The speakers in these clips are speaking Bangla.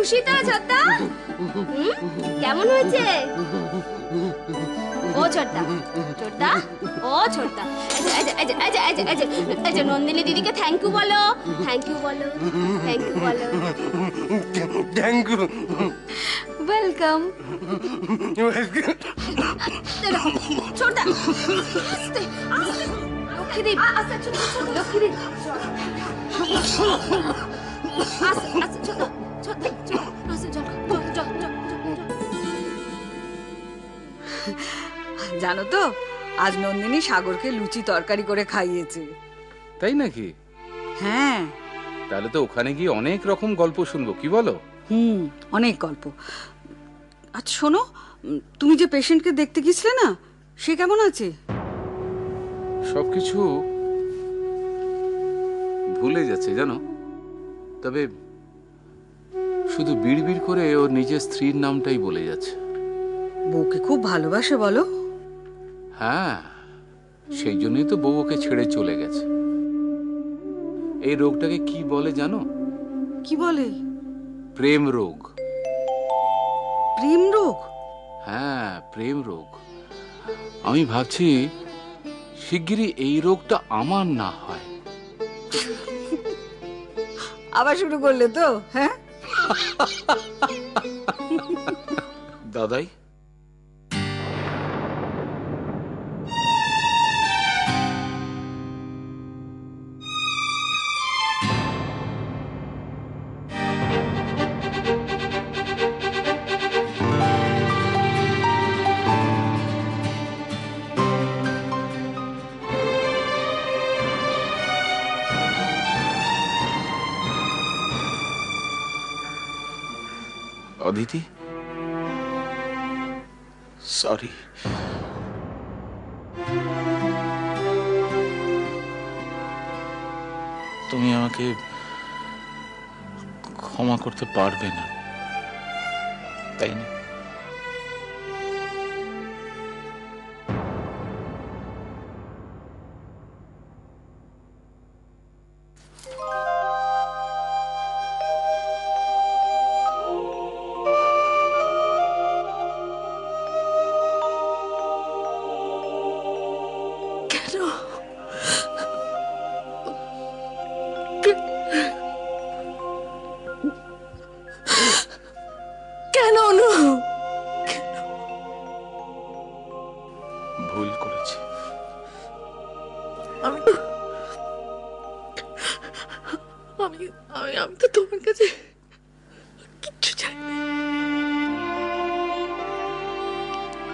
খুশি তো ছোট্টা? কেমন হয়েছে? ও ছোট্টা, ছোট্টা, ও ছোট্টা, নন্দিনী দিদিকে থ্যাংক ইউ বলো, থ্যাংক ইউ বলো, থ্যাংক ইউ বলো। Thank you. ওয়েলকাম। ছোট্টা, আস্তে আস্তে, লক্ষ্মীদি, লক্ষ্মীদি, আস্তে আস্তে, ছোট্টা, ছোট্টা, আস্তে, চল, চল, চল, চল। জানো তো, আজ নন্দিনী সাগরকে লুচি তরকারি করে খাইয়েছে। তাই নাকি? হ্যাঁ। তাহলে তো ওখানে গিয়ে অনেক রকম গল্প শুনবো, কি বলো? অনেক গল্প। আচ্ছা শোনো, তুমি যে পেশেন্টকে দেখতে গেছিলে না, সে কেমন আছে? সবকিছু ভুলে যাচ্ছে জানো, তবে শুধু বিড়বিড় করে ওর নিজের স্ত্রীর নামটাই বলে যাচ্ছে। বউকে খুব ভালোবাসে বলো? হ্যাঁ, সেই জন্যই তো বউ ওকে ছেড়ে চলে গেছে। এই রোগটাকে কি বলে জানো? কি বলে? প্রেম রোগ। প্রেম রোগ? হ্যাঁ, প্রেম রোগ। আমি ভাবছি শিগগিরই এই রোগটা আমার না হয়। আবার শুরু করলে তো? হ্যাঁ দাদাই, অদিতি, সরি। তুমি আমাকে ক্ষমা করতে পারবে না, তাই না? কেন অনু? ভুল করেছি। আমি আমি আমি আমি তো তোমার কাছে কিচ্ছু চাইনি,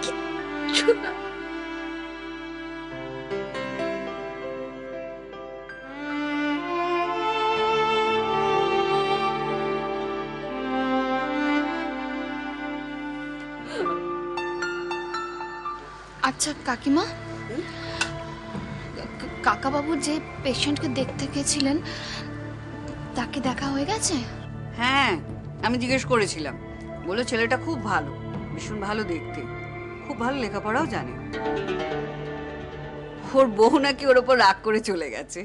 কিচ্ছু না। আচ্ছা কাকিমা, কাকাবাবু যে পেশেন্টকে দেখতে গেছিলেন তাকে দেখা হয়ে গেছে? হ্যাঁ, আমি জিজ্ঞেস করেছিলাম। বলে ছেলেটা খুব ভালো, ভীষণ ভালো দেখতে, খুব ভালো লেখাপড়াও জানে। ওর বউ নাকি ওর ওপর রাগ করে চলে গেছে।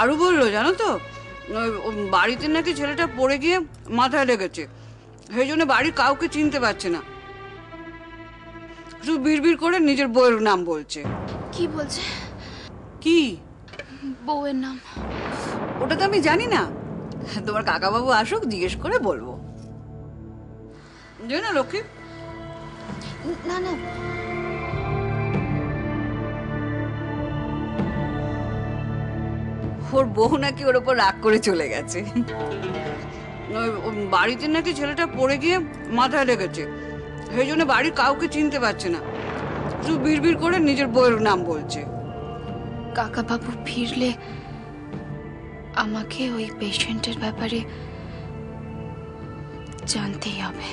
আরো বললো জানো তো, বাড়িতে নাকি ছেলেটা পড়ে গিয়ে মাথায় লেগেছে, সেই জন্য বাড়ির কাউকে চিনতে পারছে না, শুধু বিড়বিড় করে নিজের বউয়ের নাম বলছে। কি বলছে? কি বউয়ের নাম? ওটা তো আমি জানি না, তোমার কাকাবাবু আসুক, জিজ্ঞেস করে বলবো। জানো লক্ষ্মী? না না, ওর বউ নাকি ওর ওপর রাগ করে চলে গেছে, বাড়িতে নাকি ছেলেটা পড়ে গিয়ে মাথায় লেগেছে, সেই জন্য বাড়ির কাউকে চিনতে পারছে না, শুধু বিড়বিড় করে নিজের বউয়ের নাম বলছে। কাকাবাবু ফিরলে আমাকে ওই পেশেন্টের ব্যাপারে জানতেই হবে।